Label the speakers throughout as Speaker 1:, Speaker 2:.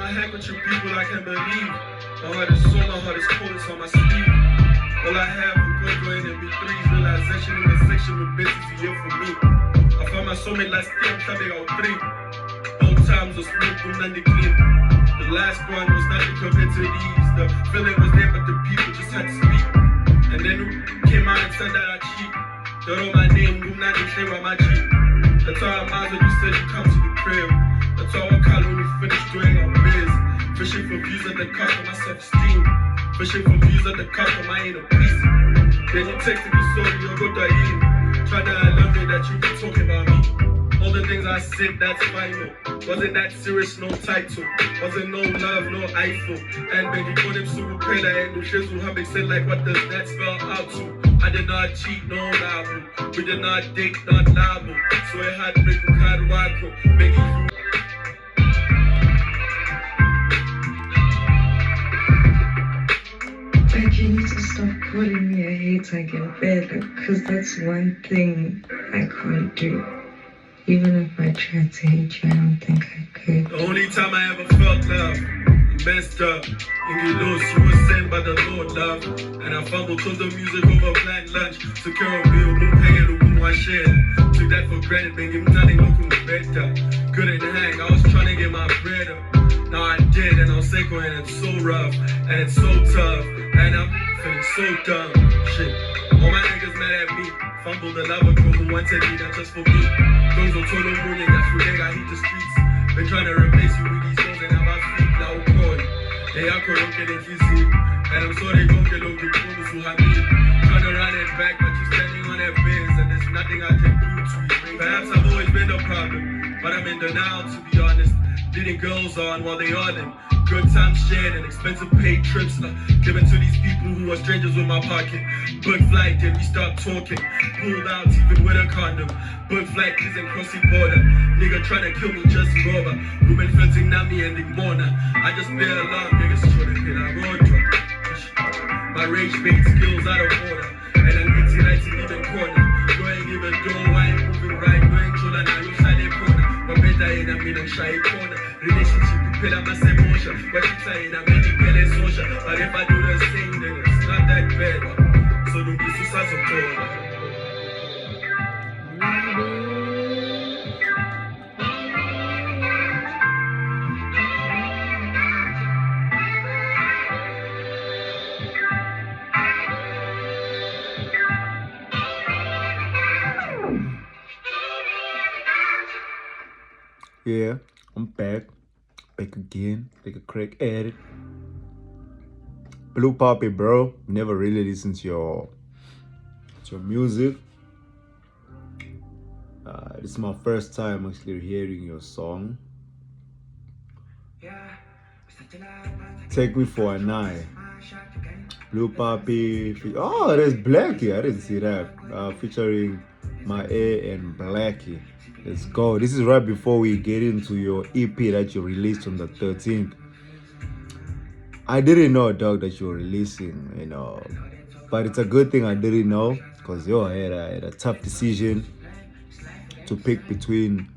Speaker 1: handkerchief, people I can't believe. My heart is sore, my heart is cold, it's on my sleeve. All I have for going in B3's realization in the section with bitches a year for me. I found my soulmate last year, I'm trying to out 3. Both times was smooth and clean. The last one was nothing compared to these. The feeling was there, but the people just had to speak. And then who came out and said that I cheat. They wrote my name, Gumede, they were my G. That's all I'm out when you said you come to the crib. That's all I call when we finish doing our biz. Fishing for views at the cost of my self-esteem. Fishing for views at the cost of my inner peace. Then you texted me sorry, you're good to eat. Try to love me that you be talking about me. All the things I said, that's final. Wasn't that serious, no title. Wasn't no love, no iPhone. And when you call him Celokuhle and the shiz who have said like what does that spell out to? I did not cheat, no liable. We did not date, not liable. So it had breaking hard wacko. Begging you.
Speaker 2: Like, you need to stop calling me a hater again, better, because that's one thing I can't do. Even if I tried to hate you, I don't think I could.
Speaker 1: The only time I ever felt love, you messed up. And you lost, you were sent by the Lord, love. And I fumbled, chose the music over planned lunch. Took care of me, I shared. Took that for granted, man, give me nothing looking better. Couldn't hang, I was trying to get my bread up. Now I did, and I'm sick, and it's so rough, and it's so tough, and I'm feeling so dumb. Shit, all my niggas mad at me. Fumbled the lava girl who wanted me, not just for me. Those are total moon, that's who they got hit the streets. Been trying to replace you with these songs, and now my feet now cold. They are corrupt and easy, and I'm sorry, don't get on the promise who have me. Trying to run it back, but you're standing on that base, and there's nothing I can do to you. Perhaps I've always been a problem, but I'm in denial, to be honest. Leading girls on while they all in. Good times shared and expensive paid trips given to these people who are strangers with my pocket. Book flight, then we start talking. Pulled out even with a condom. Book flight, kids and crossing border. Nigga trying to kill me just over. Women flirting now me ending morning. I just bear along, niggas trying to hit a road drop. My rage bait skills out of order. And I'm getting right in even corner. Going even though I ain't moving right. Going chula now you side corner. But better in a middle shy corner. Relationship, you pay my emotion. But it's in a many pele social. But if I do the same, then it's not that bad. So don't be so sad.
Speaker 3: Yeah, I'm back again, take a crack at it. Blue PAPPI, bro. Never really listened to your music. This is my first time actually hearing your song. Take Me For a Night. Blue PAPPI. Oh, there's Blackie. I didn't see that. Featuring Maqhawe and Blackie. Let's go. This is right before we get into your EP that you released on the 13th. I didn't know, dog, that you were releasing, you know. But it's a good thing I didn't know, because I had a tough decision to pick between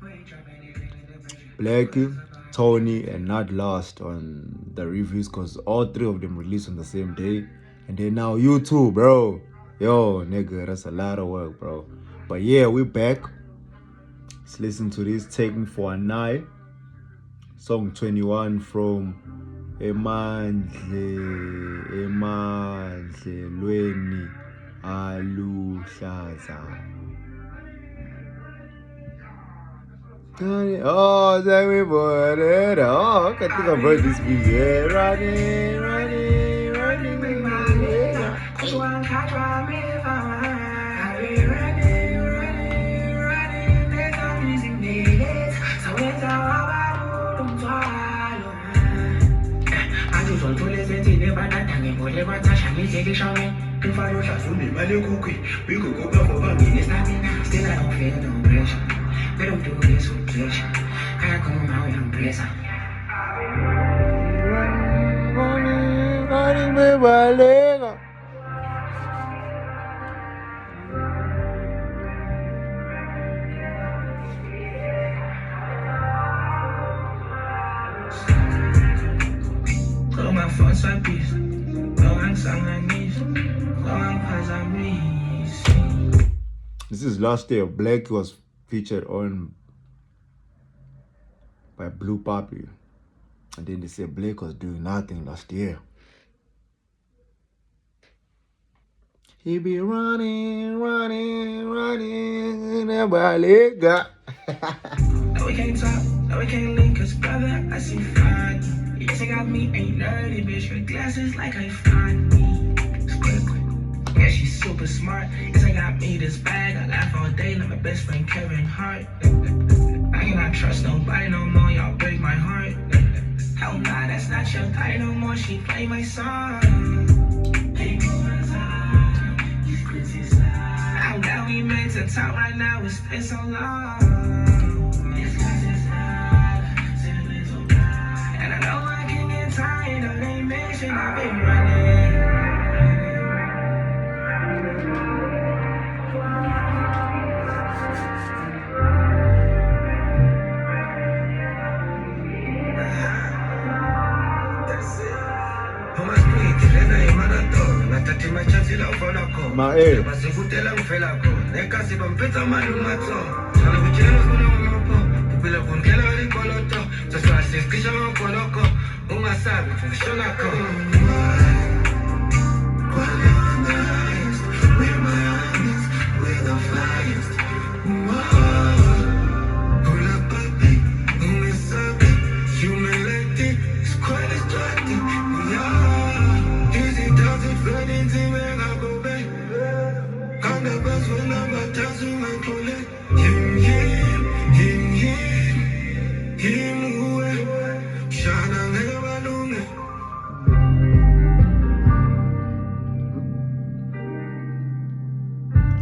Speaker 3: Blackie, Tony, and Not Lost on the reviews, because all three of them released on the same day. And then now you too, bro. Yo, nigga, that's a lot of work, bro. But yeah, we're back. Let's listen to this. Take Me For a Night. Song 21 from Emandlelweni Aluhlaza. Oh, take me for it. Oh, I can think I've heard this beat. Yeah, running.
Speaker 1: We could go back for banging. It's not me now. Still I don't feel no pressure. They don't do this with pleasure. I come out with no pressure.
Speaker 3: Running with my leg. This is last year. Black was featured on by Blue PAPPI. And then they say Blake was doing nothing last year. He be running, everybody got.
Speaker 1: No, we can't talk, no, we can't link, cause brother, I see fine. You take out me, ain't nerdy, bitch, with glasses like I find me. Yeah, she's super smart. Yes, I got me this bag. I laugh all day like my best friend Kevin Hart. I cannot trust nobody no more, y'all break my heart. Hell nah, that's not your guy no more, she play my song. I'm down, we made to top right now, it's been so long. And I know I can get tired of they mention I've been running.
Speaker 3: My ear.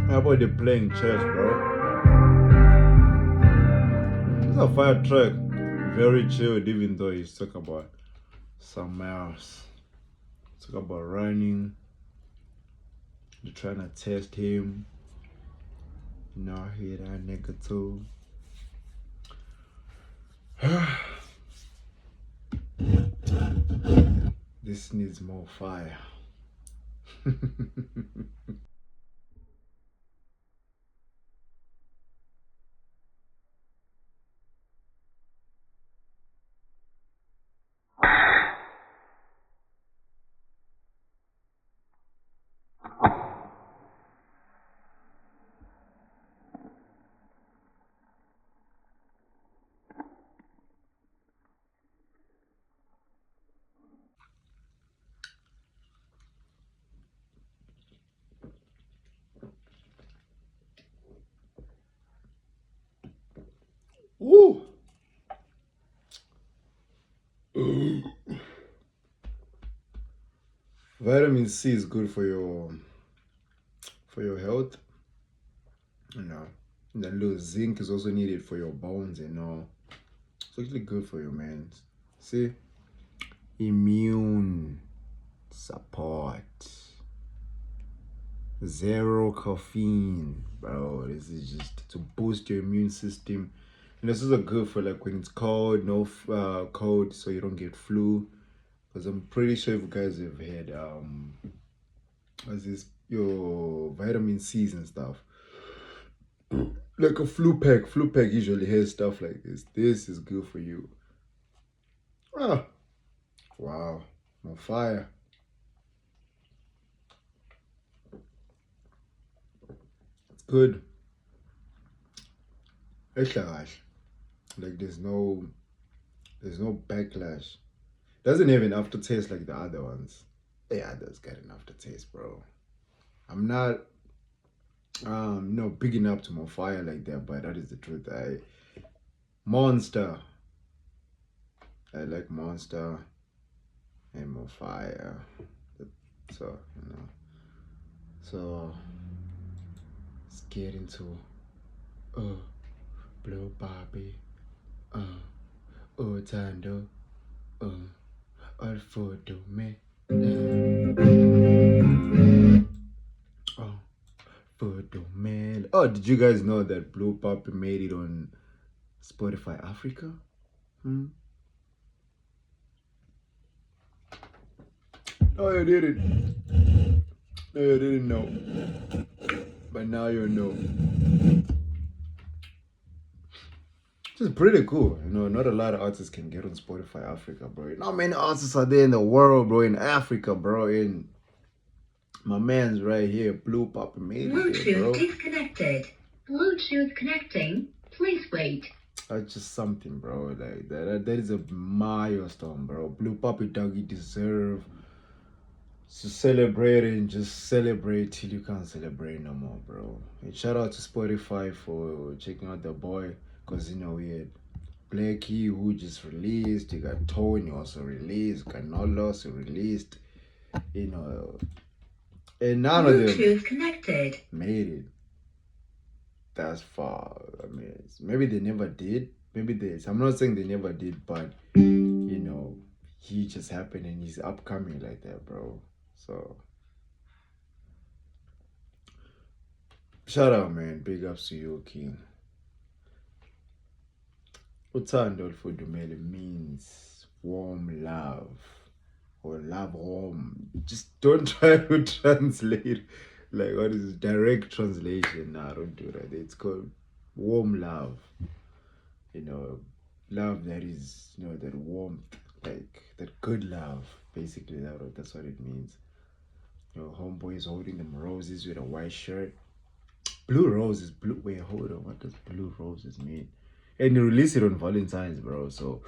Speaker 3: How about they playing chess, bro? It's a fire track. Very chilled, even though he's talking about something else. Talk about running. They're trying to test him. No, he that nigga too. This needs more fire. Woo! Vitamin C is good for your health. You know, and that little zinc is also needed for your bones and all. It's actually good for you, man. See, immune support. Zero caffeine, bro. This is just to boost your immune system. And this is a good for like when it's cold, no cold, so you don't get flu. Because I'm pretty sure if you guys have had what's this, your vitamin C's and stuff, like a flu pack usually has stuff like this. This is good for you. Ah, wow, on fire. It's good. Like there's no backlash. Doesn't have an aftertaste like the other ones. The others got an aftertaste, bro. I'm not big enough to more fire like that, but that is the truth. I like Monster and more fire. So, you know. So let's get into Blue PAPPI, UTHANDO, OLUFUDUMELE, OLUFUDUMELE. Oh, did you guys know that Blue PAPPI made it on Spotify Africa? No, you didn't. No, you didn't know. But now you know. Which is pretty cool. You know, not a lot of artists can get on Spotify Africa, bro. Not many artists are there in the world, bro. In Africa, bro. In my man's right here, Blue Papa made it, bro.
Speaker 4: Bluetooth disconnected. Bluetooth connecting. Please wait.
Speaker 3: That's just something, bro. Like that is a milestone, bro. Blue Puppy Doggy deserve to celebrate and just celebrate till you can't celebrate no more, bro. And shout out to Spotify for checking out the boy, cause you know we had Blackie who just released. You got Tony also released. Canolo also released. You know, and none of them
Speaker 4: Bluetooth connected.
Speaker 3: made it that's far. I mean, maybe they never did. Maybe they. I'm not saying they never did, but you know, he just happened and he's upcoming like that, bro. So shout out, man. Big ups to you, King. UTHANDO OLUFUDUMELE means warm love or love warm. Just don't try to translate. Like, what is direct translation? Nah, don't do that. It's called warm love. You know, love that is, you know, that warmth, like that good love. Basically, that's what it means. You know, homeboy is holding them roses with a white shirt. Blue roses, blue. Wait, hold on. What does blue roses mean? And you release it on Valentine's, bro. So,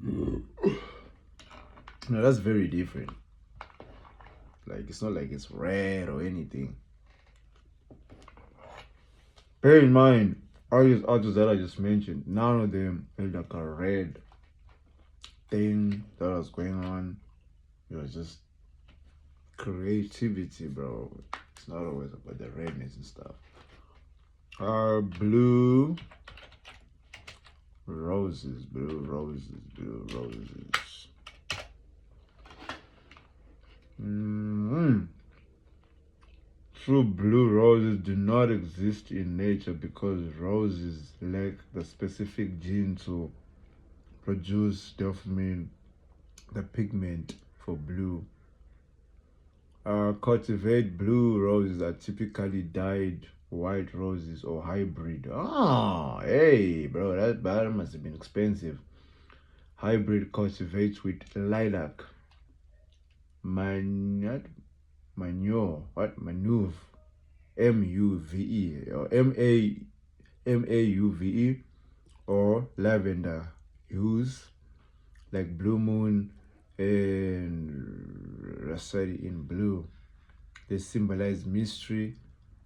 Speaker 3: no, that's very different. Like, it's not like it's red or anything. Bear in mind, all these artists that I just mentioned, none of them had like a red thing that was going on. It was just creativity, bro. It's not always about the redness and stuff. Blue roses, blue roses, blue roses. True blue roses do not exist in nature because roses lack the specific gene to produce dopamine, the pigment for blue. Cultivate blue roses are typically dyed white roses or hybrid. Ah, hey, bro, that must have been expensive. Hybrid cultivates with lilac, manure, manuve, MUVE or MAUVE, or lavender hues like blue moon and rhapsody in blue. They symbolize mystery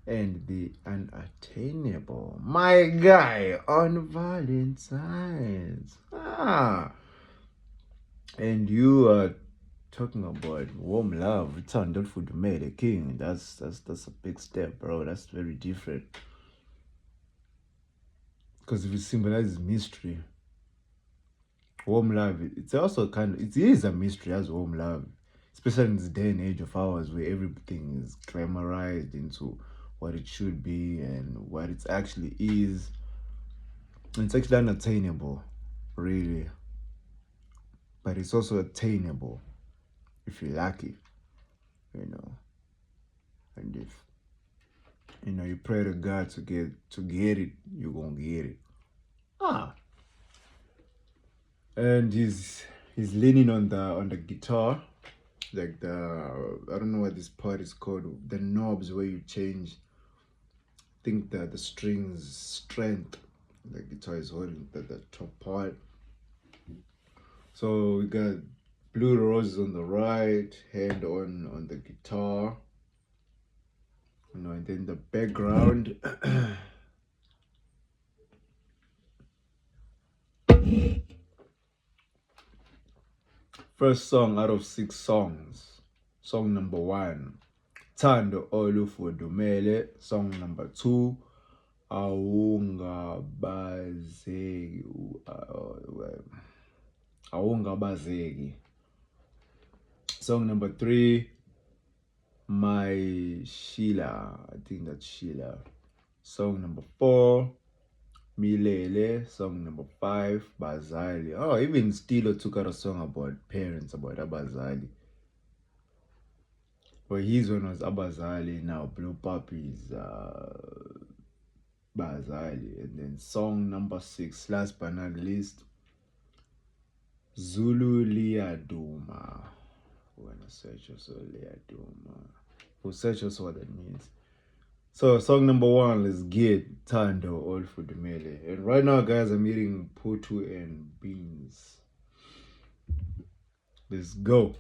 Speaker 3: and the unattainable. My guy on Valentine's. And you are talking about warm love. UTHANDO OLUFUDUMELE, King. That's a big step, bro. That's very different. Because if it symbolizes mystery, warm love, it's also it is a mystery as warm love, especially in this day and age of ours where everything is glamorized into what it should be and what it actually is. And it's actually unattainable, really, but it's also attainable if you're lucky, you know. And if you know you pray to God to get it, you're gonna get it. And he's leaning on the guitar, like I don't know what this part is called, the knobs where you change, I think the strings strength. The guitar is holding the top part. So we got blue roses on the right, hand on the guitar, you know, and then the background. First song out of 6 songs. Song number 1, UTHANDO OLUFUDUMELE. Song number 2, Awungabazeki. Song number 3, My Sheila. I think that's Sheila. Song number 4, Milele. Song number 5, Bazali. Oh, even Scelo took out a song about parents, about Abazali. Well, his one was Abazali, now Blue Pappy's Bazali. And then song number 6, last but not least, Zulu Liaduma. We're gonna search also Liaduma. We'll search also what that means. So song number 1, let's get Thando OLUFUDUMELE. And right now, guys, I'm eating putu and beans. Let's go.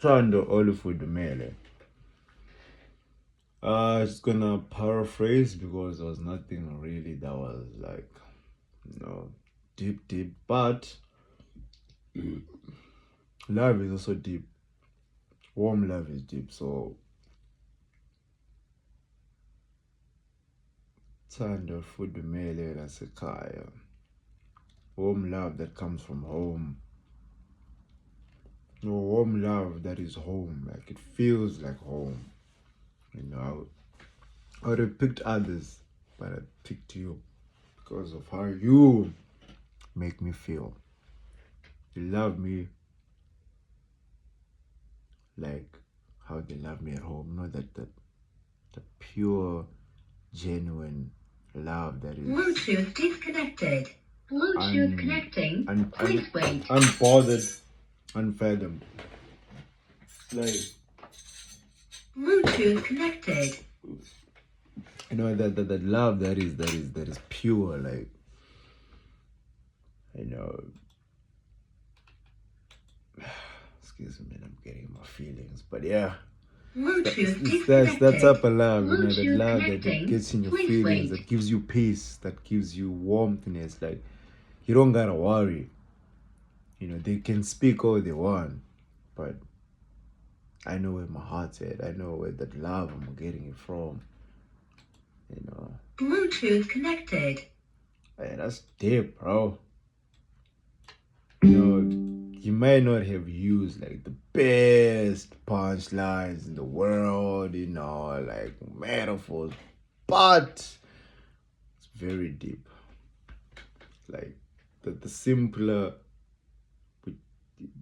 Speaker 3: Thando OLUFUDUMELE. Just gonna paraphrase because there was nothing really that was like, deep, but love is also deep. Warm love is deep. So Thando OLUFUDUMELE lasekhaya. Warm love that comes from home. No, warm love that is home. Like it feels like home. I would have picked others, but I picked you because of how you make me feel. You love me like how they love me at home. Not that the pure, genuine love that is
Speaker 4: Bluetooth disconnected. Bluetooth connecting. Please wait.
Speaker 3: Unbothered, unfathomed. Like
Speaker 4: Bluetooth connected.
Speaker 3: That love that is pure, like excuse me, I'm getting my feelings, but yeah, that's that type of love, that love that gets in your feelings, that gives you peace, that gives you warmthness. Like you don't gotta worry. They can speak all they want, but I know where my heart's at. I know where that love I'm getting it from.
Speaker 4: Bluetooth connected.
Speaker 3: Hey, that's deep, bro. You might not have used like the best punchlines in the world, like metaphors, but it's very deep. Like the simpler,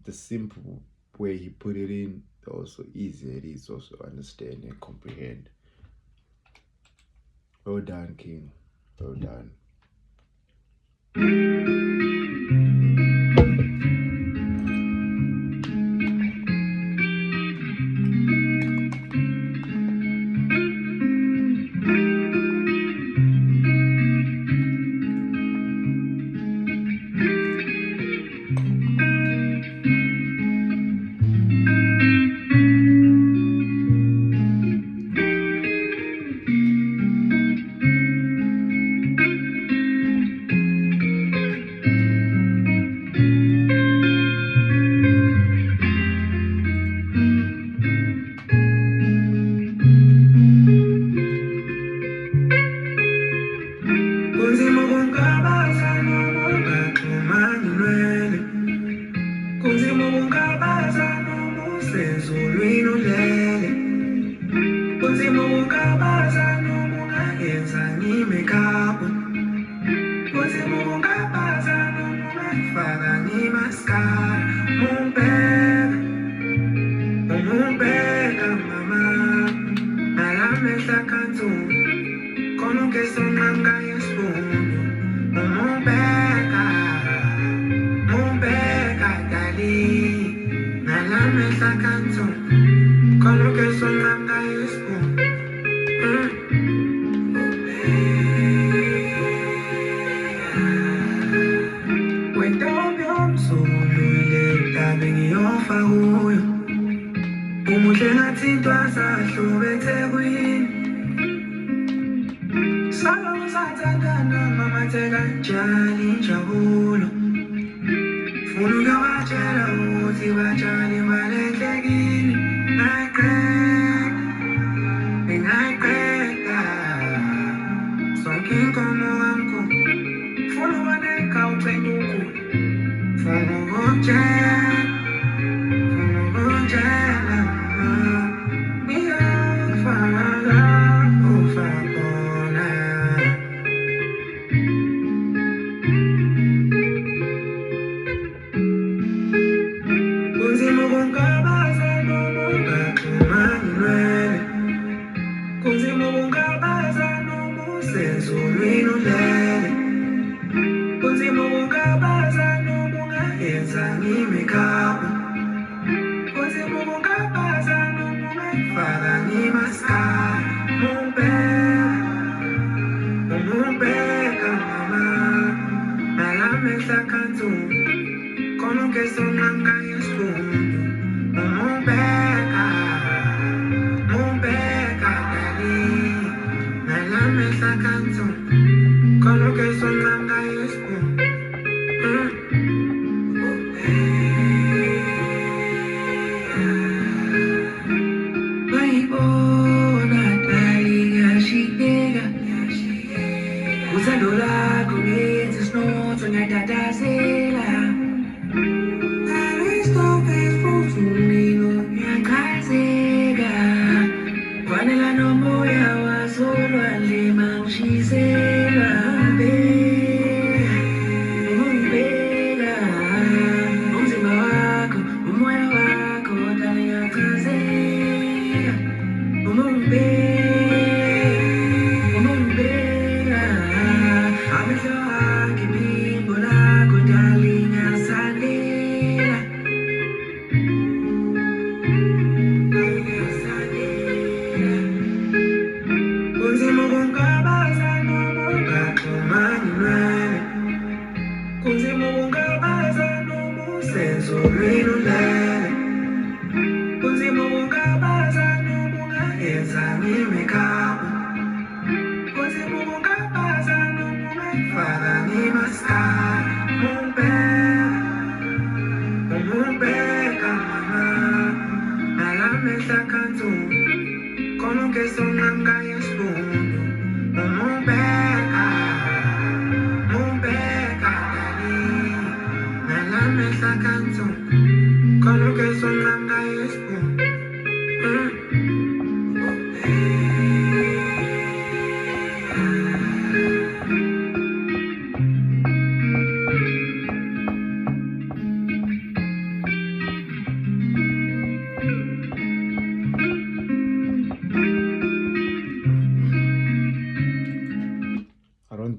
Speaker 3: the simple way he put it in, also easier it is also to understand and comprehend. Well done, King. Well done.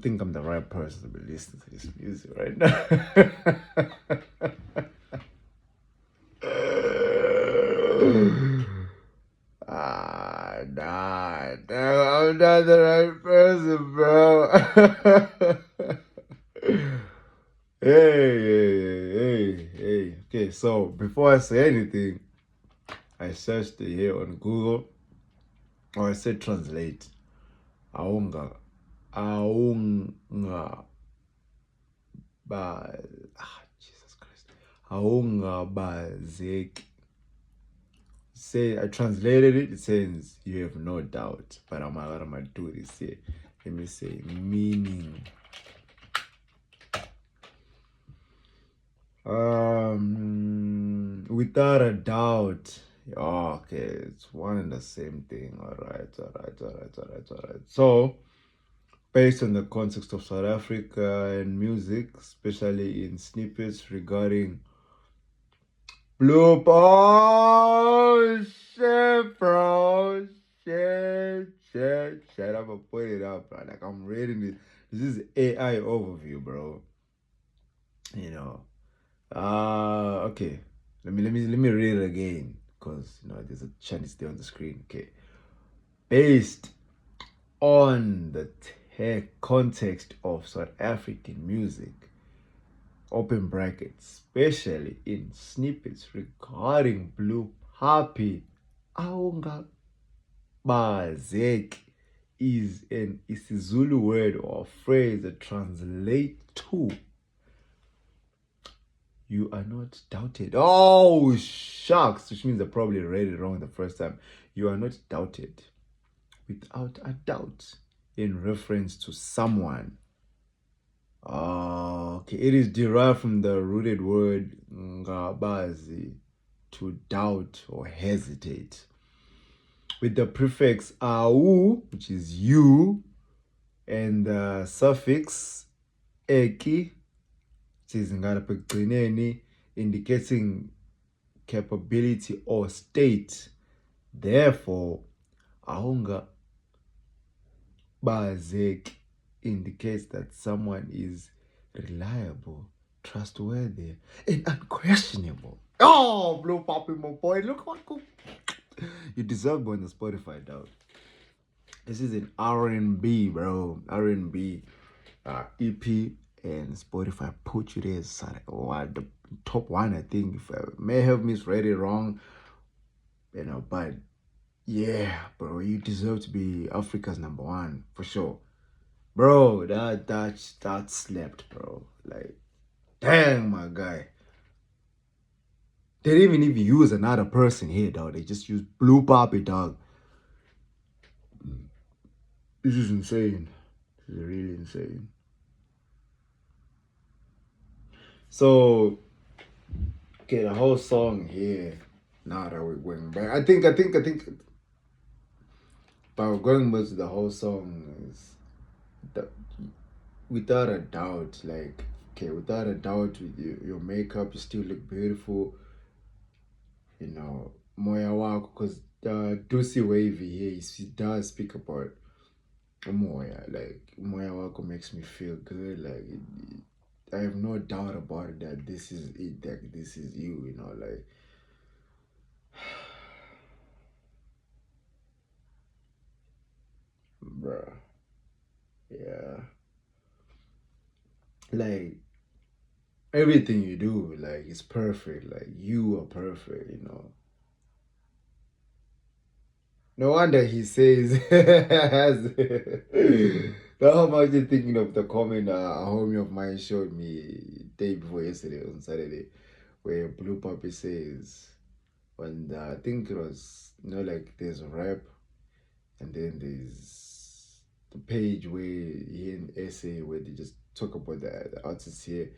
Speaker 3: think I'm the right person to be listening to this music right now. Nah, I'm not the right person, bro. Hey. Okay, so before I say anything, I searched it here on Google, or I said translate. Aunga Jesus Christ. Aungabazeki. Say I translated it. It says you have no doubt, but I'm gonna do this here. Let me say meaning. Without a doubt. Okay, it's one and the same thing. All right. So, based on the context of South Africa and music, especially in snippets regarding bloop. Oh shit, bro. Shit. I'm gonna put it up, bro. Like I'm reading this. This is AI overview, bro. You know. Okay. Let me read it again, because there's a Chinese there on the screen. Okay. Based on the context of South African music, open brackets, especially in snippets regarding blue happy, aunga bazek is an isiZulu word or phrase that translates to "you are not doubted." Oh shucks, which means I probably read it wrong the first time. You are not doubted, without a doubt, in reference to someone. Okay, it is derived from the rooted word ngabazi, to doubt or hesitate, with the prefix au, which is you, and the suffix eki, which is ngalapha, indicating capability or state. Therefore, aunga bazek indicates that someone is reliable, trustworthy, and unquestionable. Oh, Blue Papi, my boy, look what cool. You deserve on the Spotify, dog. This is an R&B, bro. R&B EP, and Spotify put you there as the top one, I think. If I may have misread it wrong, but yeah, bro, you deserve to be Africa's #1 for sure. Bro, that slept, bro. Like, dang, my guy. They didn't even use another person here, dog. They just used Blue Papi, dog. This is insane. This is really insane. So, okay, the whole song here. Now that we're going back, I think. But we're going back to the whole song is without a doubt, like, okay, without a doubt, with your makeup, you still look beautiful. Moya wako, because Dusi Wavy here, he does speak about Moya. Like, Moya wako makes me feel good. Like, I have no doubt about it that this is it, that this is you, like. Bruh. Yeah. Like, everything you do, like, it's perfect. Like, you are perfect, No wonder he says, now I'm actually thinking of the comment a homie of mine showed me day before yesterday, on Saturday, where Blue Papi says, and I think it was, like, there's a rap, and then there's the page where he an essay where they just talk about the artists here,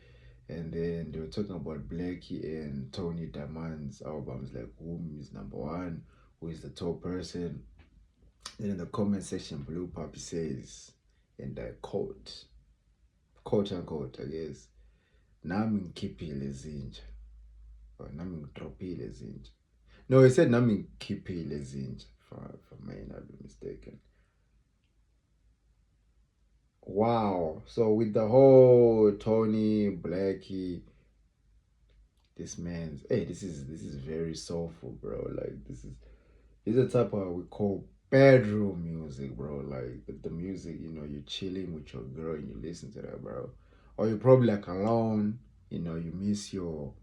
Speaker 3: and then they were talking about Blackie and Tony Diamond's albums, like whom is #1, who is the top person. Then in the comment section, Blue Papi says, and I quote unquote, I guess, "Nami ngikhiphile zinja," or "Nami ngidrophile zinja." No, he said "Nami ngikhiphile zinja," if I may not be mistaken. Wow. So with the whole Tony Blackie, this man's this is very soulful, bro. Like this is the type of we call bedroom music, bro. Like the music, you know, you're chilling with your girl and you listen to that, bro. Or you're probably like alone, you know, you miss your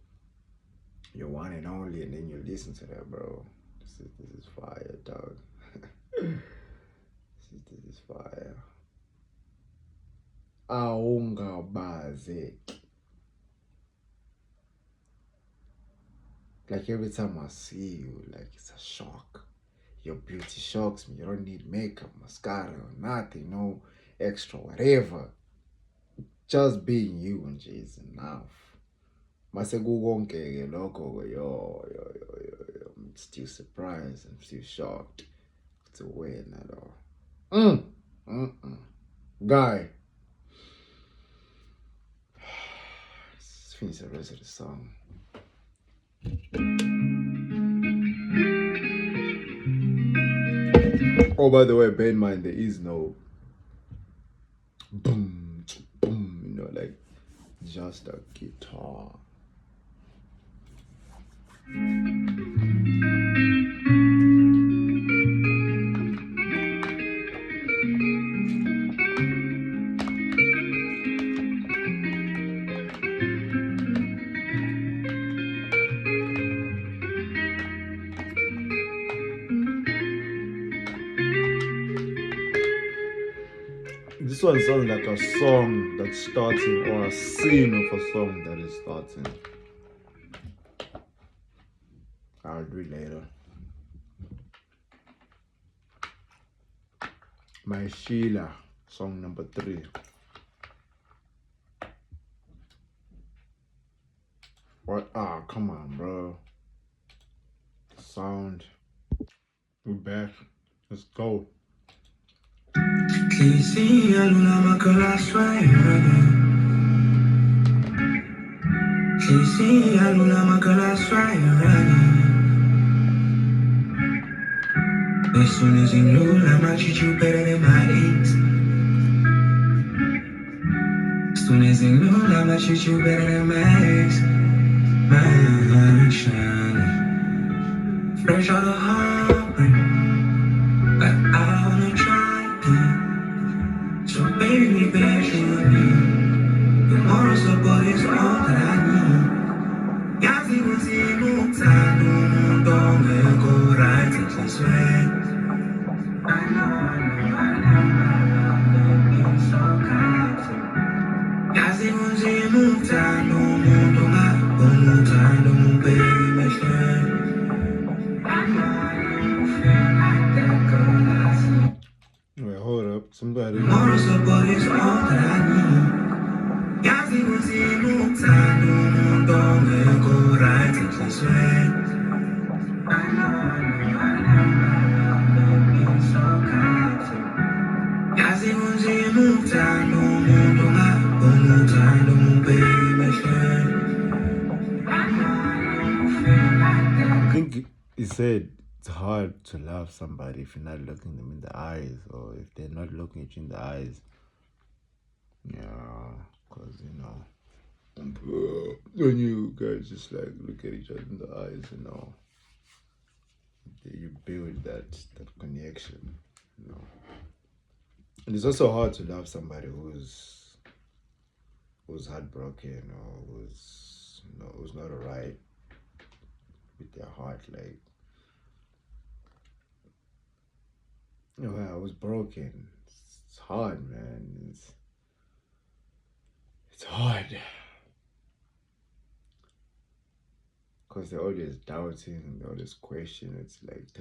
Speaker 3: one and only, and then you listen to that, bro. This is fire, dog. this is fire. Awungabazeki. Like every time I see you, like it's a shock. Your beauty shocks me. You don't need makeup, mascara, or nothing, no extra whatever. Just being you and is enough. Mase kukonke lokho yo. I'm still surprised. I'm still shocked to win at all. Guy. Let's finish the rest of the song. Oh, by the way, bear in mind there is no boom, boom, you know, like just a guitar. This one sounds like a song that's starting, or a scene of a song that is starting. I'll do it later. My Sheila, song number 3. What? Ah, come on, bro. Sound. We're back. Let's go.
Speaker 1: As soon as you know, I'ma treat you better than my ex. As soon as you know, I'ma treat you better than my ex. My shine, fresh out of heartbreak, but I wanna try again. So baby, baby, the moral support is all that I need. Yazi was in UTHANDO, don't go right at this way. I know, you're so kind. Yazi was in UTHANDO, baby, my friend. I know you feel like that girl I see.
Speaker 3: Wait, hold up. Somebody.
Speaker 1: Moral support is all that I need. Yazi was in UTHANDO, don't go right at this way. I know, you're so kind. Yazi was in UTHANDO, baby, my friend. I know you feel like that.
Speaker 3: I think he said it's hard to love somebody if you're not looking them in the eyes, or if they're not looking at you in the eyes. Yeah, because you know, when you guys just like look at each other in the eyes, you know, you build that connection, you know. And it's also hard to love somebody who's heartbroken, or who's not alright with their heart. Like, you know, I was broken. It's hard, man. It's hard. Because they're always doubting, they always question. It's like,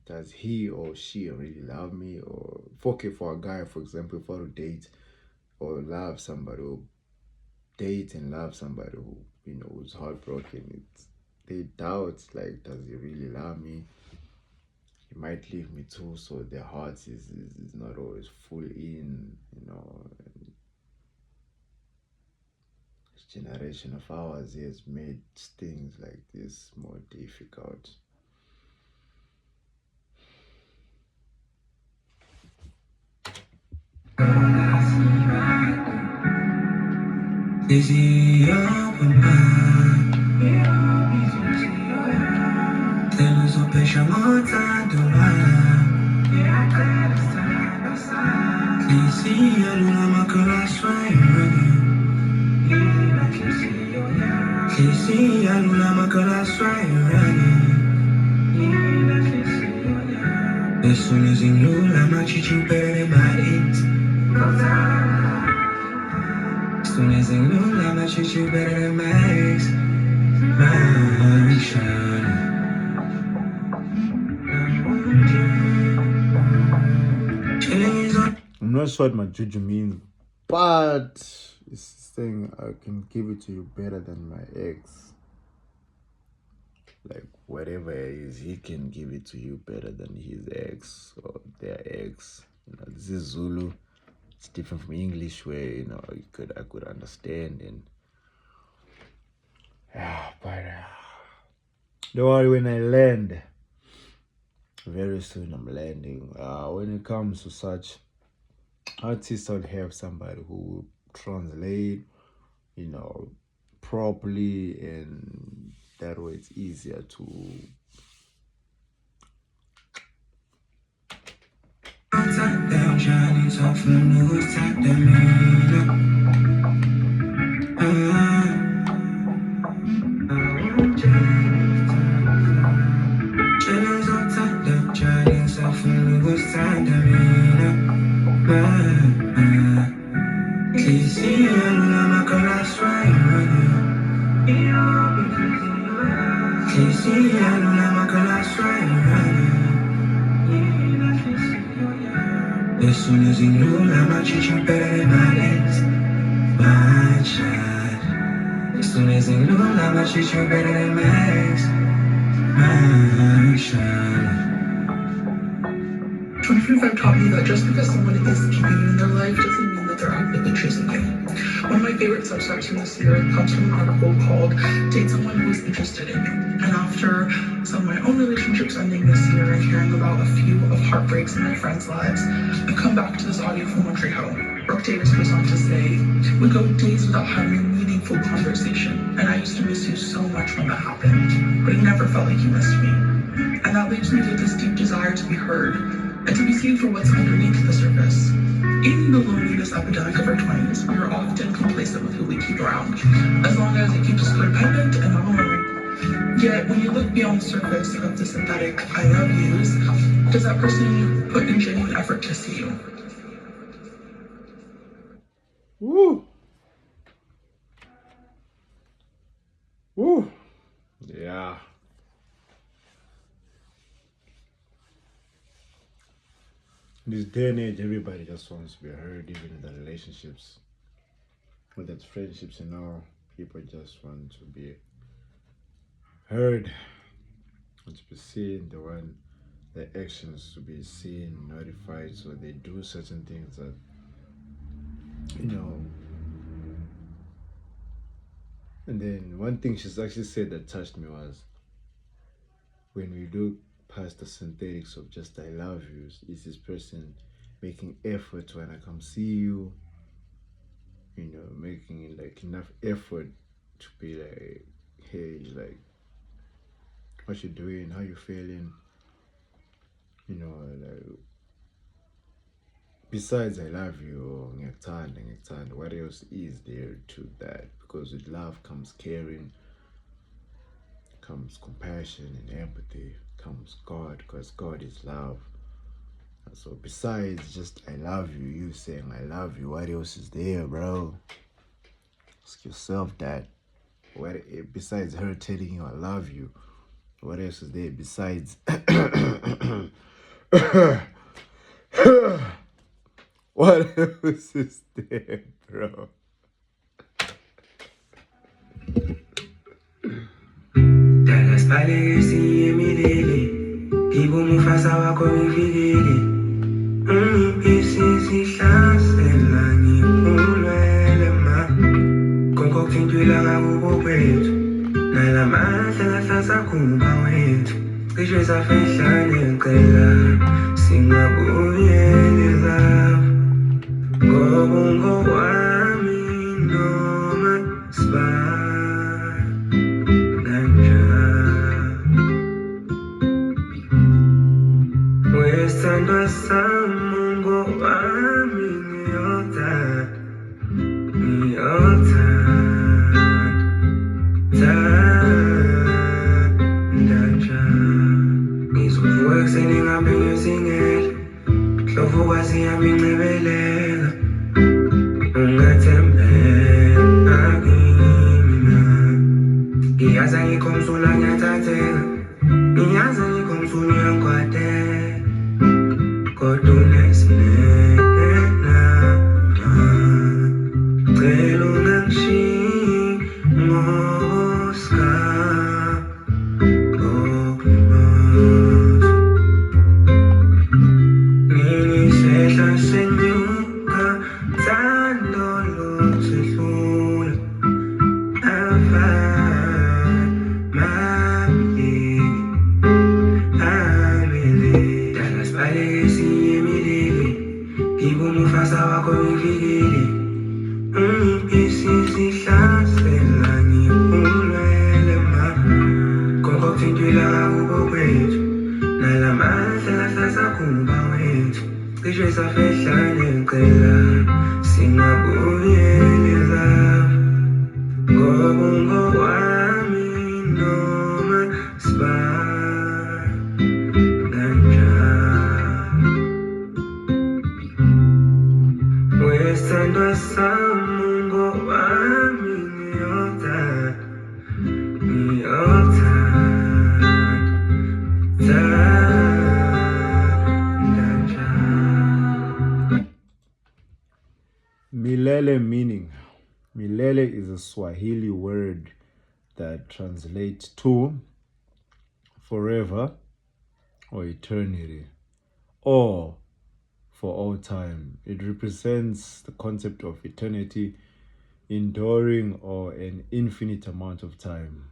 Speaker 3: does he or she really love me? Or for a guy, for example, if I were to date or love somebody, or date and love somebody who, you know, who's heartbroken, they doubt, like, does he really love me? He might leave me too, so their hearts is not always full in, you know. This generation of ours has made things like this more difficult.
Speaker 1: I see As soon as you know, I'ma treat you better than my ex. As soon as you know, I'ma treat you better than my ex. My shine.
Speaker 3: I'm not sure what my juju means, but it's saying I can give it to you better than my ex. Like whatever it is, he can give it to you better than his ex or their ex. You know, this is Zulu. It's different from English, where I could understand. And but don't worry, when I land, very soon I'm landing. When it comes to such artists, I'll have somebody who will translate, properly, and that way it's easier to
Speaker 1: as soon as you know, I'ma treat you better than my ex. My child. As soon as you know, I'ma treat you better than my ex. My child.
Speaker 5: 2025 taught me that just because someone is keeping you in their life doesn't mean that they're actively choosing you. One of my favorite subsects from this year comes from an article called Date Someone Who is Interested in You. And after some of my own relationships ending this year and hearing about a few of heartbreaks in my friends' lives, I've come back to this audio from Montreal. Brooke Davis goes on to say, "We go days without having a meaningful conversation, and I used to miss you so much when that happened, but it never felt like you missed me. And that leaves me with this deep desire to be heard, and to be seen for what's underneath the surface. In the loneliness epidemic of our 20s, we are often complacent with who we keep around, as long as it keeps us codependent and not alone. Yet, when you look beyond the surface of the synthetic I love yous, does that person put in genuine effort to see you?"
Speaker 3: Woo! Woo! Yeah. In this day and age, everybody just wants to be heard, even in the relationships. Whether it's friendships and all, people just want to be heard, want to be seen. They want their actions to be seen, notified, so they do certain things that, And then one thing she's actually said that touched me was, when we do past the synthetics of just I love you, is this person making effort when I come see you, making like enough effort to be like, hey, like, what you doing, how you feeling, like, besides I love you or ngiyakthanda, what else is there to that? Because with love comes caring, comes compassion and empathy, comes God, because God is love. And so besides just I love you, you saying I love you, what else is there, bro? Ask yourself that. What, besides her telling you I love you, what else is there besides what else is there, bro? Milele meaning. Milele is a Swahili word that translates to forever or eternity or for all time. It represents the concept of eternity, enduring, or an infinite amount of time.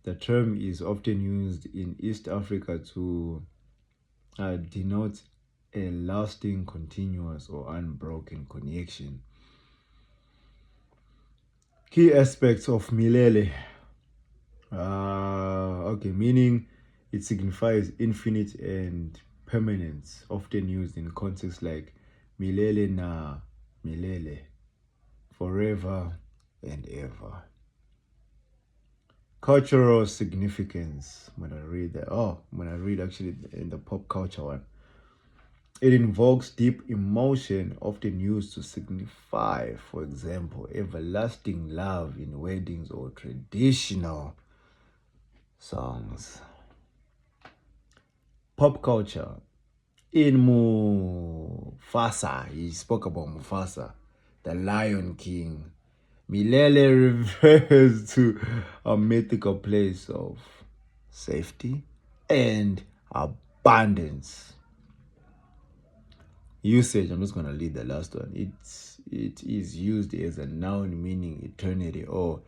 Speaker 3: The term is often used in East Africa to denote a lasting, continuous, or unbroken connection. Key aspects of Milele. Meaning it signifies infinite and permanence, often used in contexts like Milele na Milele, forever and ever. Cultural significance. When I read actually in the pop culture one. It invokes deep emotion, often used to signify, for example, everlasting love in weddings or traditional songs. Pop culture. In Mufasa, he spoke about Mufasa, the Lion King. Milele refers to a mythical place of safety and abundance. Usage, I'm just going to read the last one. It is used as a noun meaning eternity or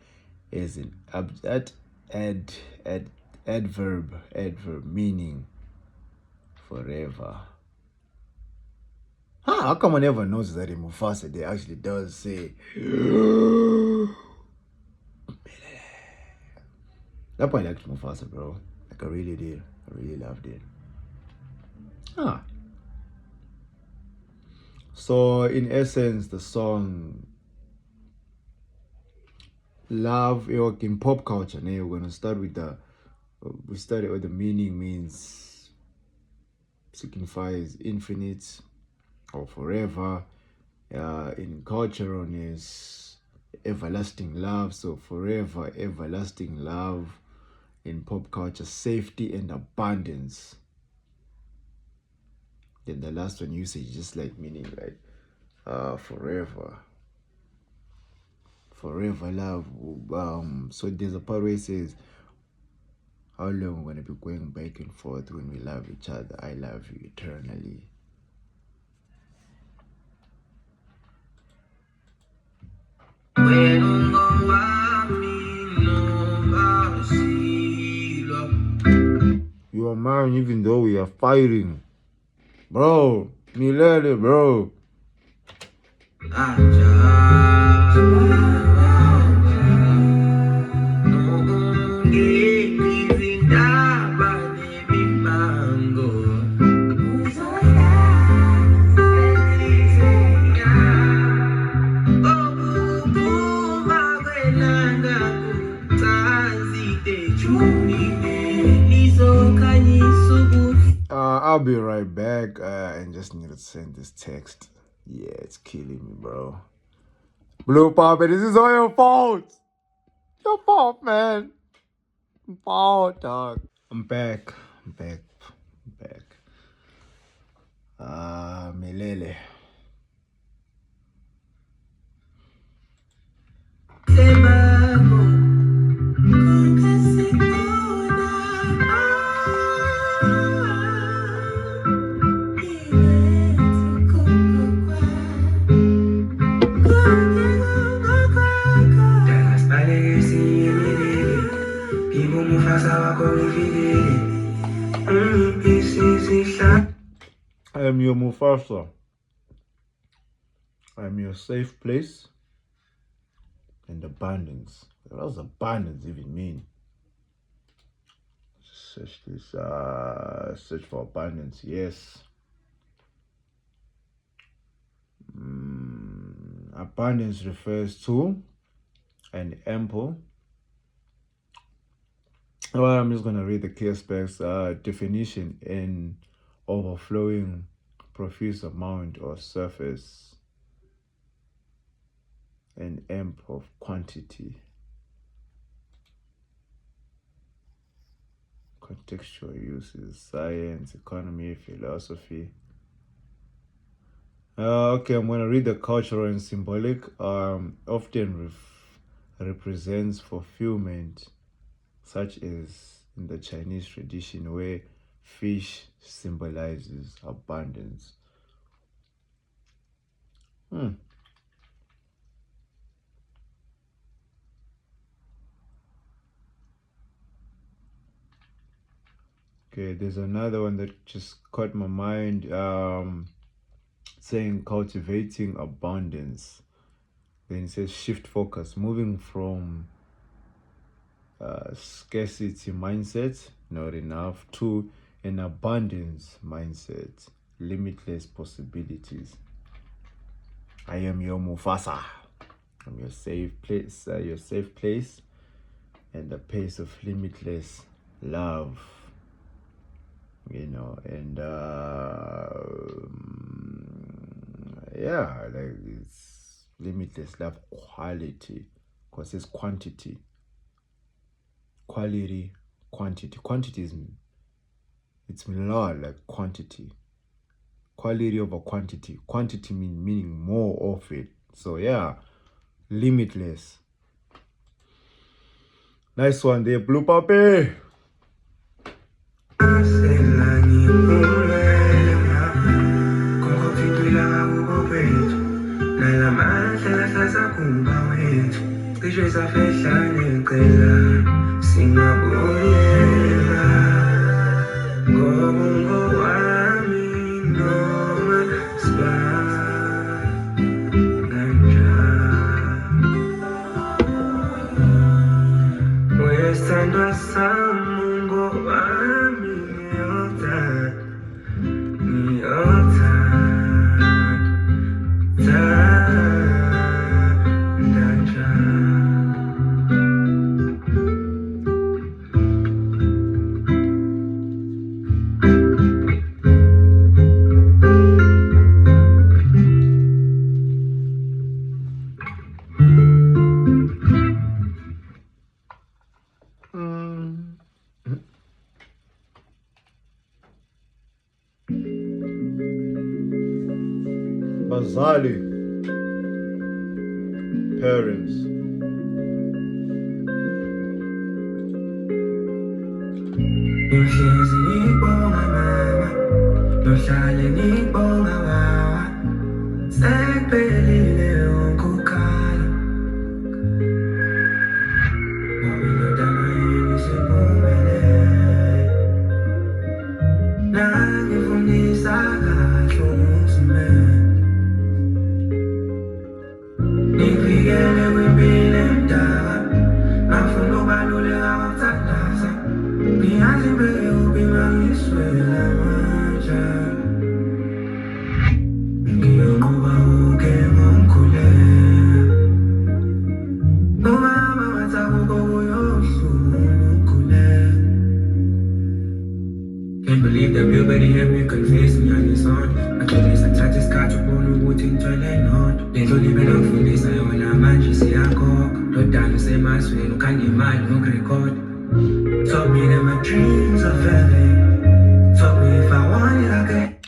Speaker 3: as an adverb meaning forever. How come one never knows that in Mufasa they actually does say That's why I liked Mufasa, bro. Like I really did. I really loved it. So in essence, the song love in pop culture. Now we're gonna start with the meaning means, signifies infinite or forever. In culturalness, everlasting love. So forever, everlasting love. In pop culture, safety and abundance. Then the last one usage just like meaning like forever love. So there's a part where it says, how long we're gonna be going back and forth when we love each other? I love you eternally. You are mine even though we are fighting. Bro, Milele, bro. I'll be right back and just just need to send this text. Yeah, it's killing me, bro. Blue Papa, this is all your fault. Your fault, man. Fault, dog. I'm back. Melele. I am your Mufasa. I am your safe place and abundance. What does abundance even mean? Search this. Search for abundance. Yes. Abundance refers to an ample. Well, I'm just going to read the key aspects. Definition: an overflowing, profuse amount or surface, an amp of quantity. Contextual uses: science, economy, philosophy. Okay, I'm going to read the cultural and symbolic. Often represents fulfillment, such as in the Chinese tradition where fish symbolizes abundance. Okay, there's another one that just caught my mind, saying cultivating abundance. Then it says shift focus, moving from scarcity mindset, not enough, to an abundance mindset, limitless possibilities. I am your Mufasa. I'm your safe place, and the place of limitless love. You know, and yeah, like it's limitless love, quality, because it's quantity. Quality, quantity. Quantity is, it's law, like quantity. Quality over quantity. Quantity meaning more of it. So yeah, limitless. Nice one there, Blue Puppy. Bazali, parents.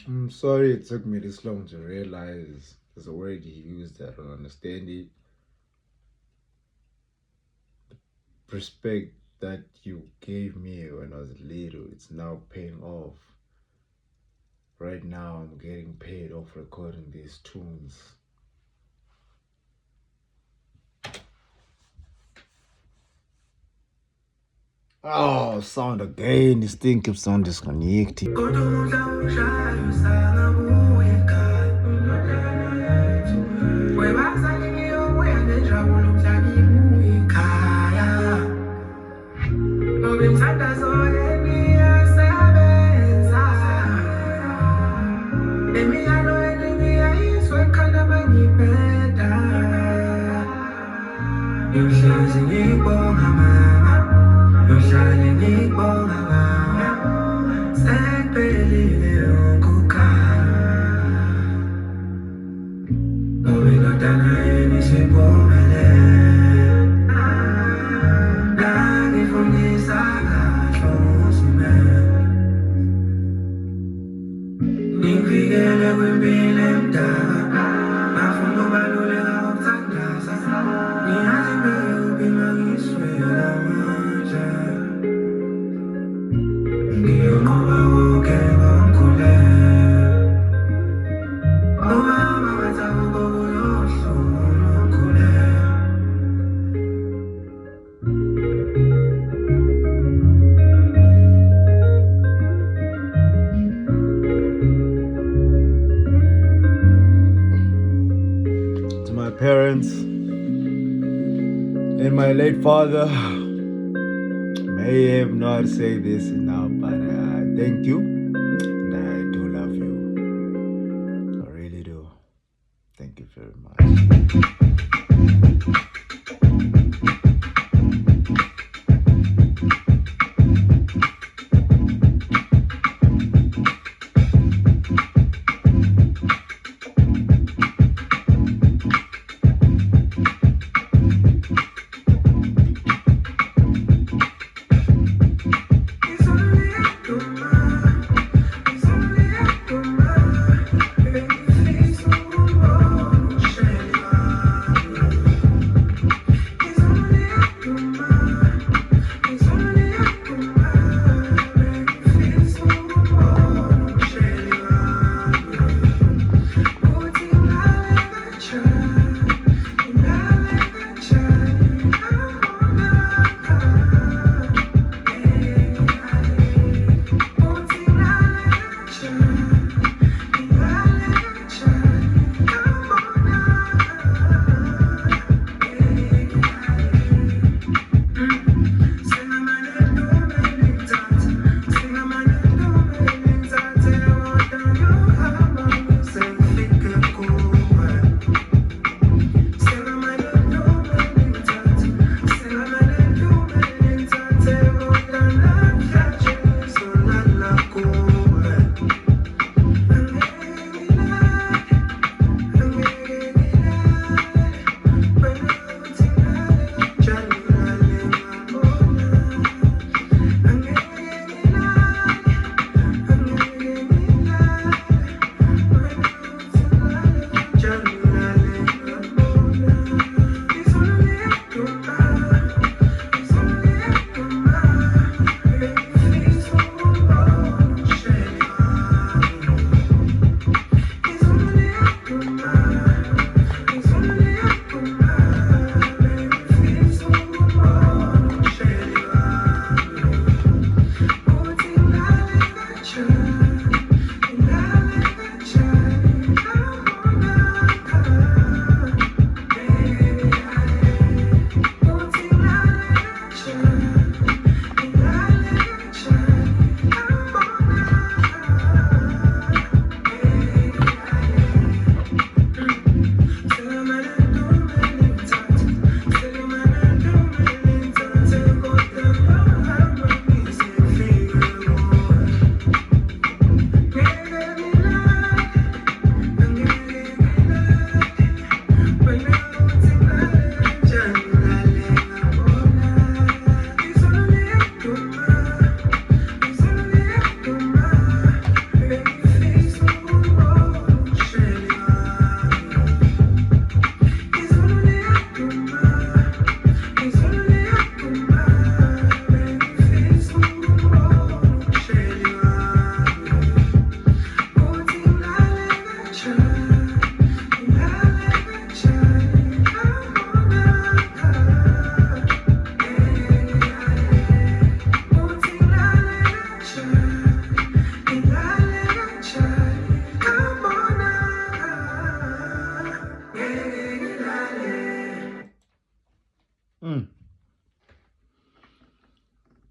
Speaker 3: I'm sorry it took me this long to realize there's a word he used that I don't understand it. The respect that you gave me when I was little, it's now paying off. Right now I'm getting paid off recording these tunes. Oh, sound again. This thing keeps on disconnecting. Parents and my late father, may have not said this enough, but thank you, and I do love you. I really do. Thank you very much.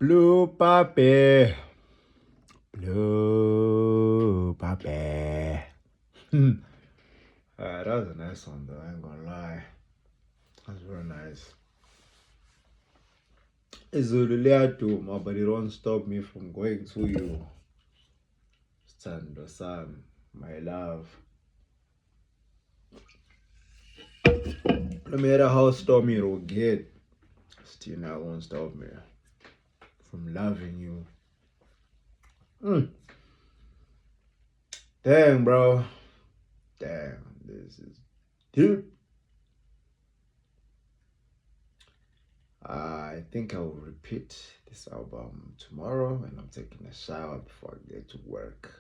Speaker 3: Blue Pappy. Blue Pappy. That was a nice one though, I ain't gonna lie. That's very nice. Izulu, but it won't stop me from going to you. UTHANDO, my love. No matter how stormy it will get, still that won't stop me from loving you. Dang, bro. Damn, this is deep. I think I will repeat this album tomorrow when I'm taking a shower before I get to work.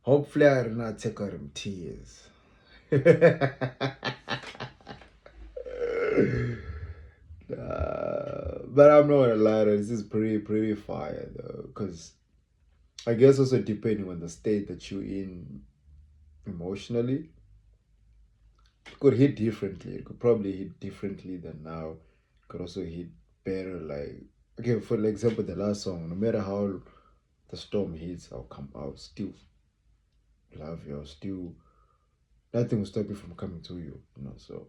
Speaker 3: Hopefully I do not take out them tears. But I'm not gonna lie, this is pretty fire though, because I guess also depending on the state that you're in emotionally, it could hit differently. It could probably hit differently than now. It could also hit better, like, okay, for example, the last song, no matter how the storm hits, I'll still love you. I'll still, nothing will stop you from coming to you, you know. So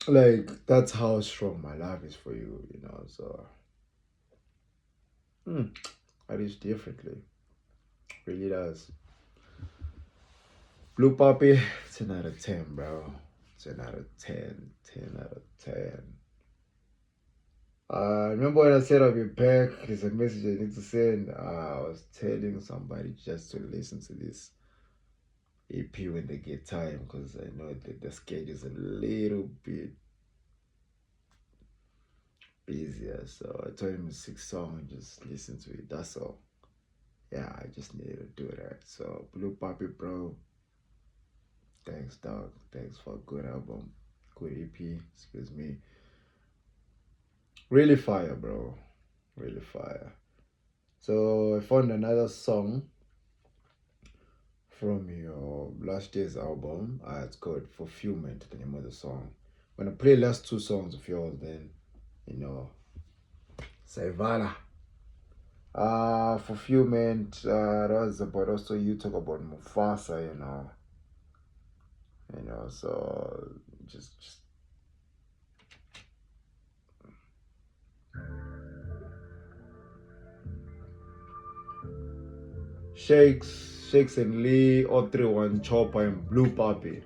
Speaker 3: like, that's how strong my love is for you, you know. So I reach differently, really does. Blue Pappy, 10 out of 10, bro. 10 out of 10, 10 out of 10. Remember when I said I'll be back? There's a message I need to send. I was telling somebody just to listen to this EP when they get time, because I know that the schedule is a little bit busier. So I told him it's 6 songs, just listen to it. That's all. Yeah, I just needed to do that. So Blue Pappy, bro. Thanks, dog. Thanks for a good album, good EP. Excuse me. Really fire, bro. Really fire. So I found another song from your last year's album. It's called Fulfillment, the name of the song. When I play last 2 songs of yours, then, you know, Saivala. Fulfillment, that was about, also you talk about Mufasa, you know, so just Shakes and Lee, 031 Chopper and Blue Pappy.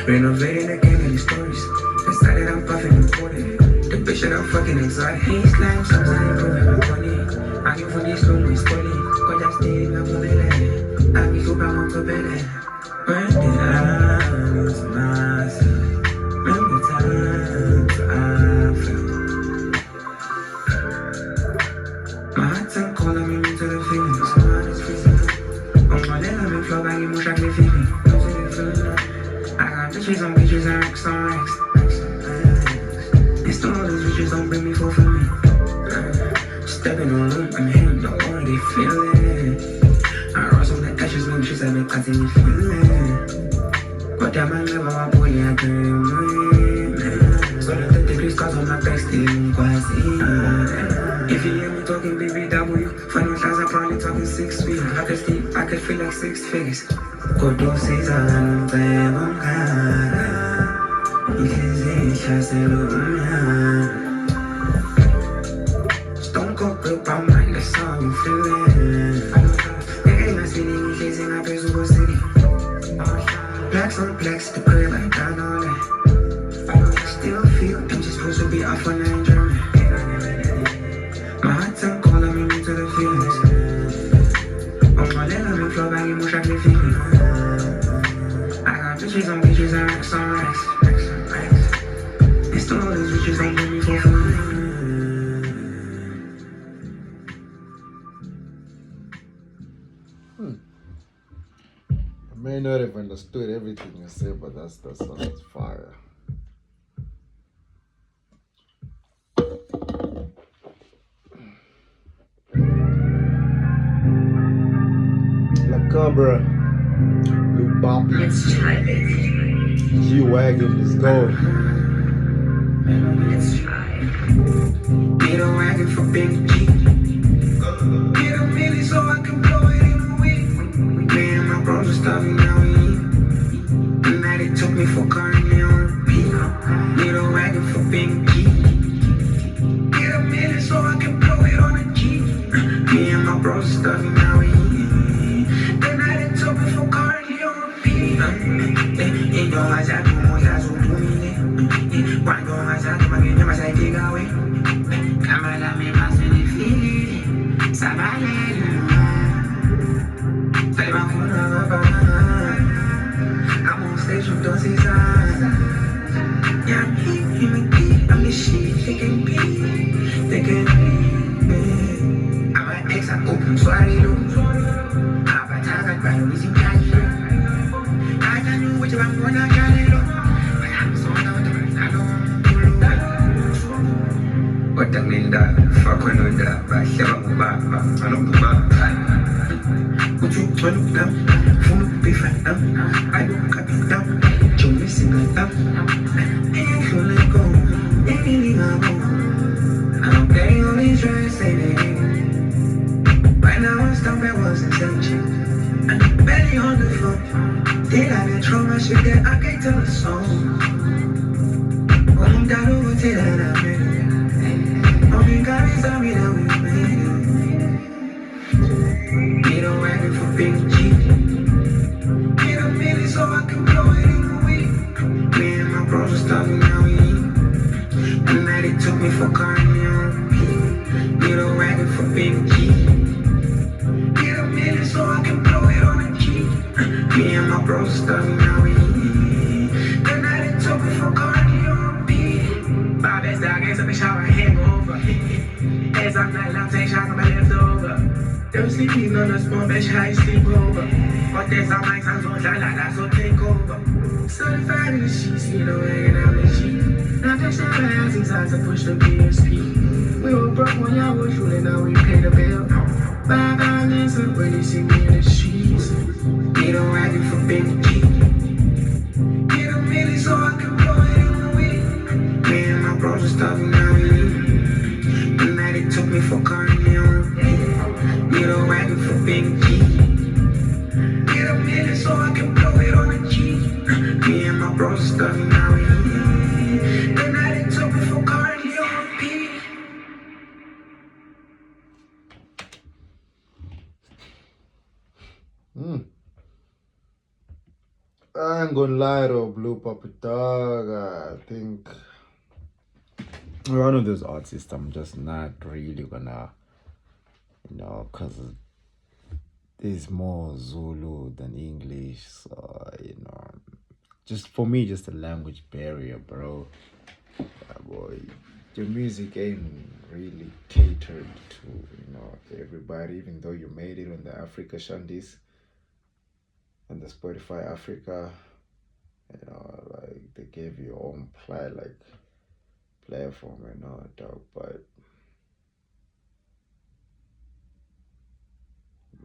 Speaker 6: Renovating the game and the stories. Decided I'm puffing and pouring. The bitch that I'm fucking exotic. He slime, sometimes improving my money. I give for this room with Scully. Cause I stay in Gumede. I be super on Gumede. When did I lose myself? Remember times I felt. My heart's calling me into the feelings. My heart is freezing. On my leg, I'm in flow, banging, mush, I can feel me. I got bitches on bitches and racks on racks. And still all these bitches don't bring me fulfillment. Stepping on them, I'm hitting the water, they feel it. I rose on the ashes, no shit, I make continue feeling. But that man never my boy, I couldn't win. So the 30 degrees cause on my back, still quite if you hear me talking BBW, funny times I'm probably talking 6 feet. I could sleep, I could feel like 6 figures. Kodosiza mpemongara Ikizisha Celokuhle Stone cold grip, I'm like the song you feeling. They ain't not feeling me chasing up in Super City. Blacks on blacks, the crib like down all that. I still feel I'm just supposed to be off on that journey. My heart's calling me to the feelings. On my leg, I'm flow back in my track, feeling. I got bitches on beaches and racks on racks. It's the all these bitches ain't give me for fun.
Speaker 3: I may not have understood everything you said, but that song is fire. La Cobra, Blue Poppy,
Speaker 4: Let's try it.
Speaker 3: G-Wagon, let's go.
Speaker 4: Let's try.
Speaker 6: Need a wagon for Big G. Get a milli so I can blow it in a week. Me and my bros are starving now we eat. The night it took me for currently on repeat. Need a wagon for Big G. Get a milli so I can blow it on a G. Me and my bros are starving now we eat. The night it took me for currently on repeat. Y yo allá como ya soulful. Cuando allá te me llama se llega güey. Cámara me pasa en el feeling. Sabale. Stay back for another. I'm on stage with Tinysause. Yeah, I'm the shit. They can be. I'm an ex, I open soirée low. Avatar, I cry, we see Kendall. I don't know which one I'm gonna carry low. But I'm so down, I don't know. What the minda, fuck when I'm there. But I don't know. Would you turn them? Full be fat them. I don't cut it down. You're missing it up. Ain't you let go. Anything I go. I'm paying all these dress right now I'm stuck, I wasn't searching. I'm barely on the phone. Did I get trauma shit that I can't tell a song? I'm down over till that I made it. Only God is sorry that we made it. Need a wagon for Big G. Need a milli so I can blow it in a week. Me and my bros are starving now we eat. The night it took me for currently on repeat. Need a wagon for Big G. Need a milli so I can blow it on a G. Me and my bros are starving now we eat. The night it took me for currently on repeat. 5 days I guess in the shower hangover. As I'm not allowed to take shots on my leftover. Don't sleeping on the small bench, high sleepover. But there's some nights I'm so la so take over. Certified in the sheets, you know, hanging out the sheet. Now that's how I ask these eyes to push the PSP. We were broke when y'all was shooting, now we pay the bill. Bye listen when they see me in the streets. Need a wagon for Big G. Need a milli so I can blow it in a week. Me and my bros are starving now we eat. The night it took me for currently on repeat. Need a wagon for Big G. Need a milli so I can blow it on a G. Me and my bros are starving now we eat. The night it took me for currently on repeat.
Speaker 3: I ain't gonna lie though, Blue Poppy dog. I think one of those artists I'm just not really gonna, cause there's more Zulu than English, so just for me, just a language barrier, bro. Boy, your music ain't really catered to everybody, even though you made it on the Africa Shandies and the Spotify Africa, like they gave you your own platform and all that, but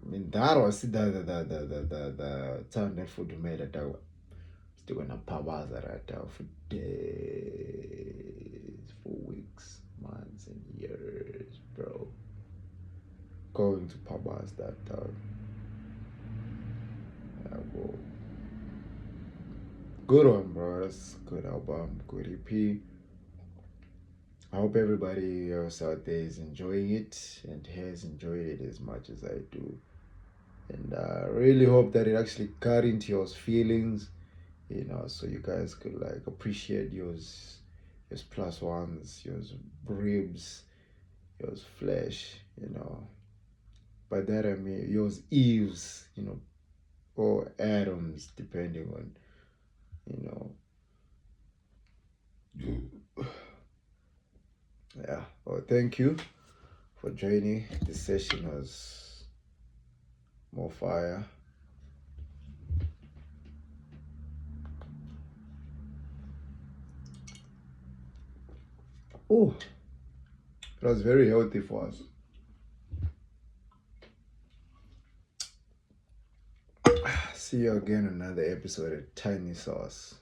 Speaker 3: I mean that was the time that OLUFUDUMELE that still gonna pause right now for days, for weeks, months and years, bro. Going to pause that dog. Well, good one, bro. That's good album, good EP. I hope everybody else out there is enjoying it and has enjoyed it as much as I do. And I really hope that it actually cut into your feelings you know, so you guys could like appreciate yours plus ones, yours ribs, yours flesh, you know. By that I mean yours eves, you know, or atoms, depending on, you know. Yeah. Well, thank you for joining. This session was more fire. Oh, it was very healthy for us. See you again in another episode of Tinysause.